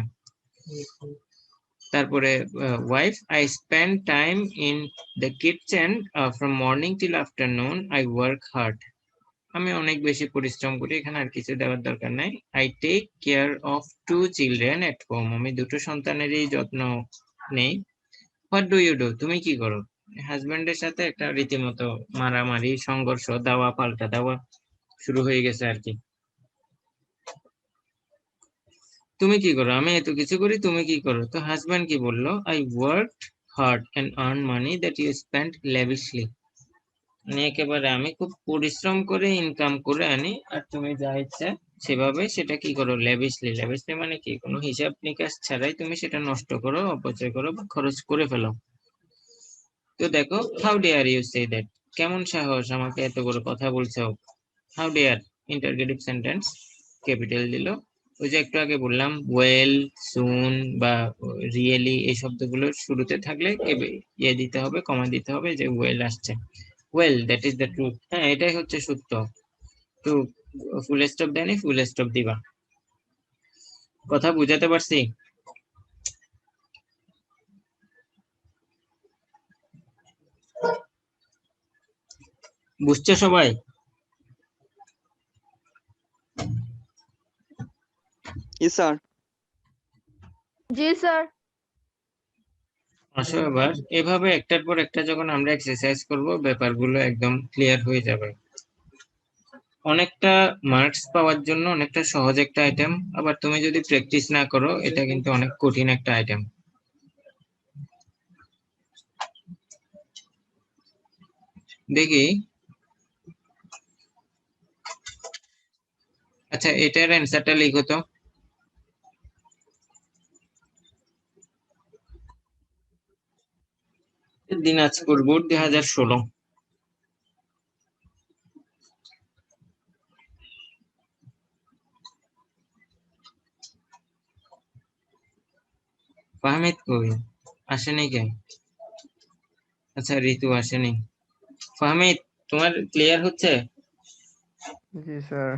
S1: তারপরে wife, I spend time in the kitchen from morning till afternoon, I work hard, আমি অনেক বেশি পরিশ্রম করি, এখানে আর কিছু দেওয়ার দরকার নাই। I take care of 2 children at home, আমি 2টো সন্তানেরই যত্ন নেই। হোয়াট ডু ইউ ডু, তুমি কি করো? হাজবেন্ডের সাথে একটা রীতিমতো মারামারি, সংঘর্ষ, দেওয়া পাল্টা দেওয়া শুরু হয়ে গেছে আর কি। তুমি কি করো? আমি এত কিছু করি, তুমি কি করো? তো হাজবেন্ড কি বললো? I work hard and earn money that you spend lavishly, মানে একেবারে আমি খুব পরিশ্রম করে ইনকাম করে আনি, আর তুমি যা ইচ্ছা সেভাবে সেটা কি করো, লেভিশলি। লেভিশলি মানে কি, কোনো হিসাব নিকাশ ছাড়াই তুমি সেটা নষ্ট করো, অপচয় করো বা খরচ করে ফেলো। তো দেখো, how dare you say that, কেমন সাহস আমাকে এত বড় কথা বলছো। How dare interrogative sentence, capital দিল। ওই যে একটু আগে বললাম ওয়েল, সুন বা রিয়েলি, এই শব্দগুলো শুরুতে থাকলে ইয়ে দিতে হবে, কমা দিতে হবে, যে ওয়েল আসছে, well that is the truth, হ্যাঁ এটাই হচ্ছে সত্য। তো ফুল স্টপ দেয়নি, ফুল স্টপ দিবা। কথা বুঝাতে পারছি? বুঝছো সবাই?
S3: জি স্যার।
S2: জি স্যার।
S1: আসো এবার এভাবে একটার পর একটা যখন আমরা এক্সারসাইজ করব, ব্যাপারগুলো একদম ক্লিয়ার হয়ে যাবে। অনেকটা মার্কস পাওয়ার জন্য অনেকটা সহজ একটা আইটেম, আবার তুমি যদি প্র্যাকটিস না করো এটা কিন্তু অনেক কঠিন একটা আইটেম। দেখি, আচ্ছা এটার অ্যান্সারটা লিখো তো। দিনাজপুর বোর্ড 2016। ফাহমিদ কই, আসেনি কে? আচ্ছা ঋতু আসেনি। ফাহমিদ, তোমার ক্লিয়ার হচ্ছে?
S5: জি স্যার।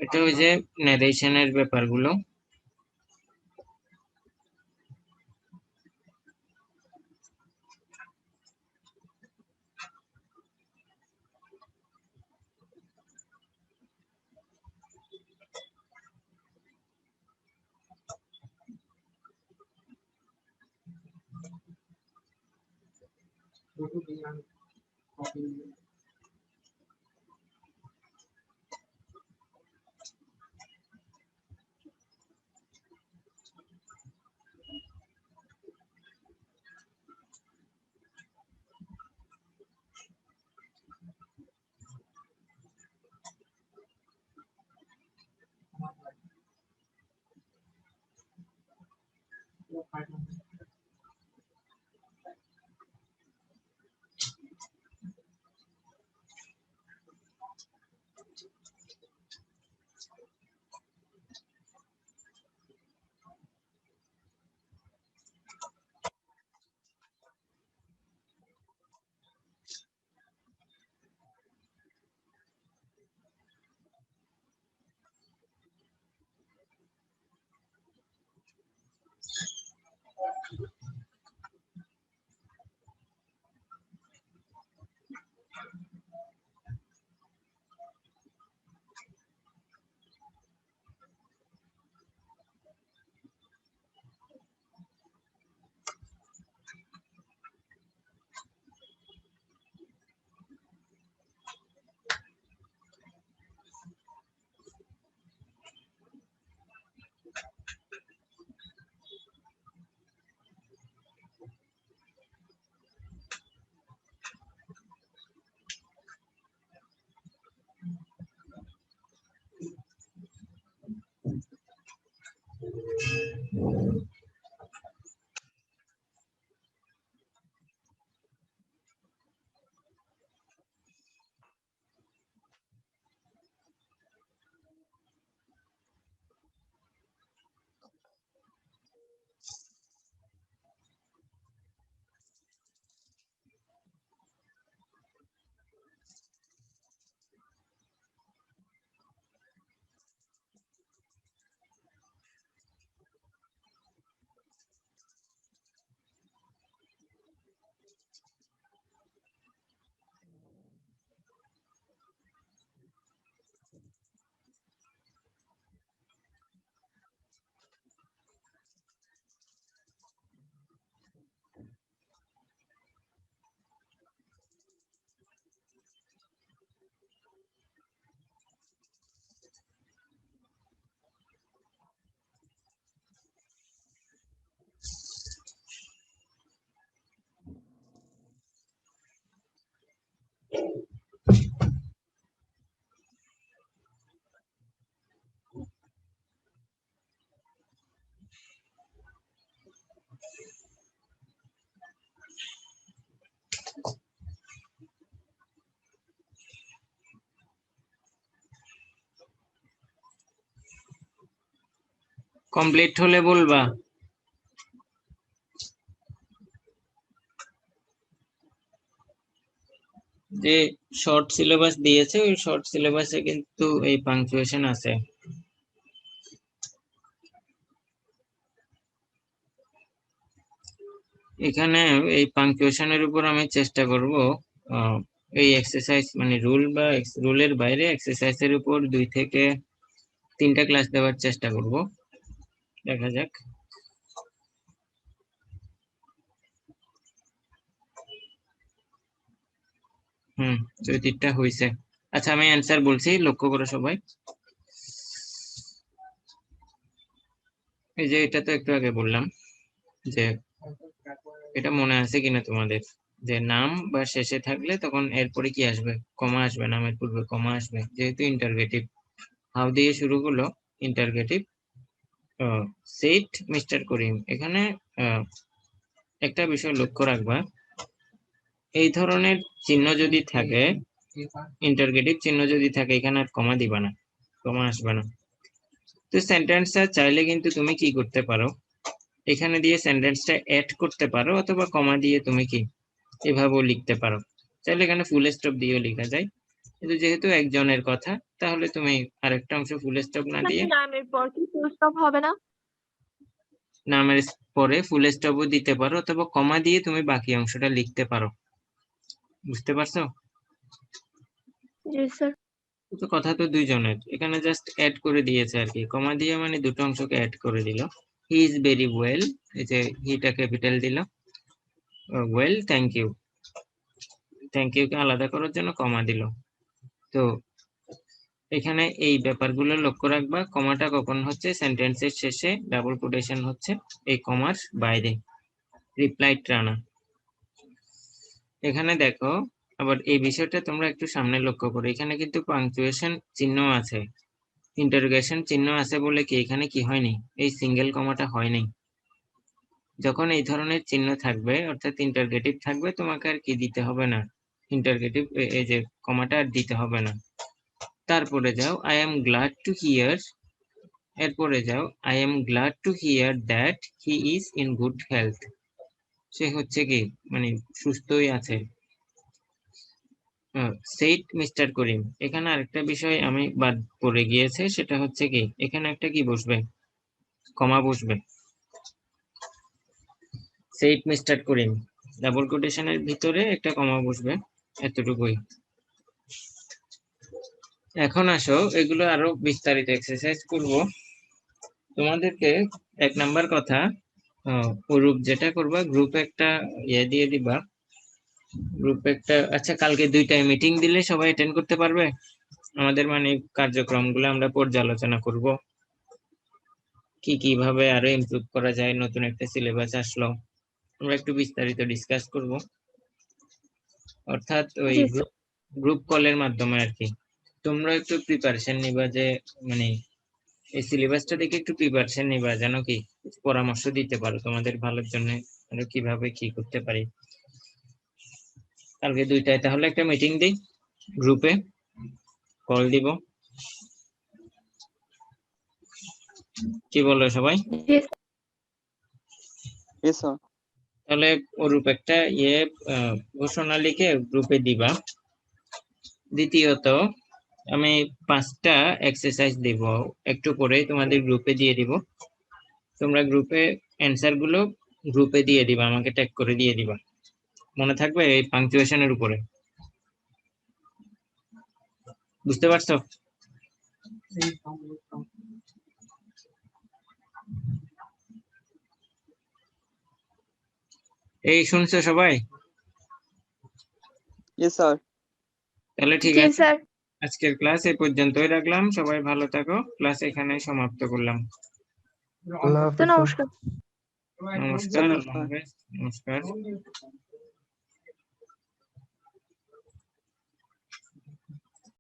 S1: এটা ওই যে ন্যারেশনের ব্যাপারগুলো। কমপ্লিট হলে বলবা। যে শর্ট সিলেবাস দিয়েছে ওই শর্ট সিলেবাসে কিন্তু এই পাংচুয়েশন আছে। এখানে এই পাংচুয়েশনের উপর আমি চেষ্টা করব এই এক্সারসাইজ মানে রুলের বাইরে এক্সারসাইজের উপর 2 থেকে 3টা ক্লাস দেওয়ার চেষ্টা করব, দেখা যাক। চৌত্রিশটা হয়েছে। আচ্ছা আমি অ্যান্সার বলছি, লক্ষ্য করো সবাই। এই যে এটা তো একটু আগে বললাম, যে এটা মনে আছে কিনা তোমাদের, যে নাম বা শেষে থাকলে তখন এরপরে কি আসবে, কমা আসবে, নামের পূর্বে কমা আসবে, যেহেতু ইন্টারগেটিভ। হাউ দিয়ে শুরু হলো, ইন্টারগেটিভ। সেট মিস্টার করিম। এখানে একটা বিষয় লক্ষ্য রাখবা, এই ধরনের চিহ্ন যদি থাকে, ইন্টারগেটিভ চিহ্ন যদি থাকে, এখানে আর কমা দিবা না, কমা আসবে না। তো সেন্টেন্সটা চাইলে কিন্তু তুমি কি করতে পারো, এখানে দিয়ে সেন্টেন্সটা অ্যাড করতে পারো, অথবা কমা দিয়ে তুমি কি এভাবেও লিখতে পারো। চাইলে এখানে ফুল স্টপ দিয়েও লেখা যায়, কিন্তু যেহেতু একজনের কথা, তাহলে তুমি আরেকটা অংশ ফুল স্টপ না দিয়ে,
S2: নামের পর কি ফুল স্টপ হবে না?
S1: নামের পরে ফুল স্টপও দিতে পারো, অথবা কমা দিয়ে তুমি বাকি অংশটা লিখতে পারো। বুঝতে পারছো?
S2: জি স্যার।
S1: তো কথা তো দুইজনের, এখানে জাস্ট অ্যাড করে দিয়েছে আর কি, কমা দিয়ে মানে দুটো অংশকে অ্যাড করে দিল। হি ইজ ভেরি ওয়েল, এই যে হিটা ক্যাপিটাল দিল, well thank you. Thank you কে আলাদা করার জন্য কমা দিল। তো এখানে এই ব্যাপারগুলো লক্ষ্য রাখবা, কমাটা কখন হচ্ছে সেন্টেন্সের শেষে, ডাবল কোটেশন হচ্ছে এই কমার বাইরে, রিপ্লাই ট্রানা। এখানে দেখো আবার এই বিষয়টা তোমরা একটু সামনে লক্ষ্য করো, এখানে কিন্তু পাংচুয়েশন চিহ্ন আছে, ইন্টারোগেশন চিহ্ন আছে বলে কি এখানে কি হয়নি, এই সিঙ্গেল কমাটা হয়নি। যখন এই ধরনের চিহ্ন থাকবে অর্থাৎ ইন্টারগেটিভ থাকবে, তোমাকে আর কি দিতে হবে না, ইন্টারগেটিভ এই যে কমাটা আর দিতে হবে না। তারপরে যাও I am glad to hear, এরপরে যাও I am glad to hear that he is in good health, সে হচ্ছে কি মানে সুস্থই আছে। সেইট মিস্টার করিম, এখানে আরেকটা বিষয় আমি বাদ পড়ে গিয়েছে, সেটা হচ্ছে কি এখানে একটা কি বসবে, কমা বসবে। সেইট মিস্টার করিম, ডাবল কোটেশনের ভিতরে একটা কমা বসবে, এতটুকুই। এখন আসো এগুলো আরো বিস্তারিত এক্সারসাইজ করব। তোমাদেরকে 1 নাম্বার কথা, রূপ যেটা করবা গ্রুপে একটা দিয়ে দিবা, গ্রুপে একটা, আচ্ছা কালকে 2টায় মিটিং দিলে সবাই অ্যাটেন্ড করতে পারবে? আমাদের মানে কার্যক্রমগুলো আমরা পর্যালোচনা করব, কি কিভাবে আরো ইমপ্রুভ করা যায়, নতুন একটা সিলেবাস আসলো, আমরা একটু বিস্তারিত ডিসকাস করব, অর্থাৎ ওই
S2: জি স্যার।
S1: গ্রুপ কলের মাধ্যমে আর কি। তোমরা একটু প্রিপারেশন নিবা, যে মানে এই সিলেবাসটা দেখে একটু প্রিপারেশন নিবা, যেন কি পরামর্শ দিতে পারো তোমাদের ভালোর জন্য, আমরা কিভাবে কি করতে পারি। কালকে 2টায় তাহলে একটা মিটিং দিই, গ্রুপে কল দিব, কি বলো সবাই?
S2: জি স্যার।
S3: Yes, sir.
S1: তাহলে ওরূপ একটা ঘোষণা লিখে গ্রুপে দিবা। দ্বিতীয়ত আমি 5টা এক্সারসাইজ দিব, একটু পরে তোমাদের গ্রুপে দিয়ে দিব, তোমরা গ্রুপে অ্যান্সার গুলো গ্রুপে দিয়ে দিবা, আমাকে ট্যাগ করে দিয়ে দিবা, মনে থাকবে এই পাংচুয়েশনের উপরে, বুঝতে পারছো? এই শুনছো সবাই?
S3: Yes, sir.
S1: তাহলে ঠিক
S2: জি
S1: আছে,
S2: স্যার।
S1: আজকের ক্লাস এই পর্যন্তই রাখলাম, সবাই ভালো থাকো, ক্লাস এখানে সমাপ্ত করলাম।
S5: আল্লাহ
S2: তো
S5: হাফেজ স্যার।
S2: নমস্কার।
S1: নমস্কার, আল্লাহ
S3: নমস্কার।
S1: হাফেজ, নমস্কার।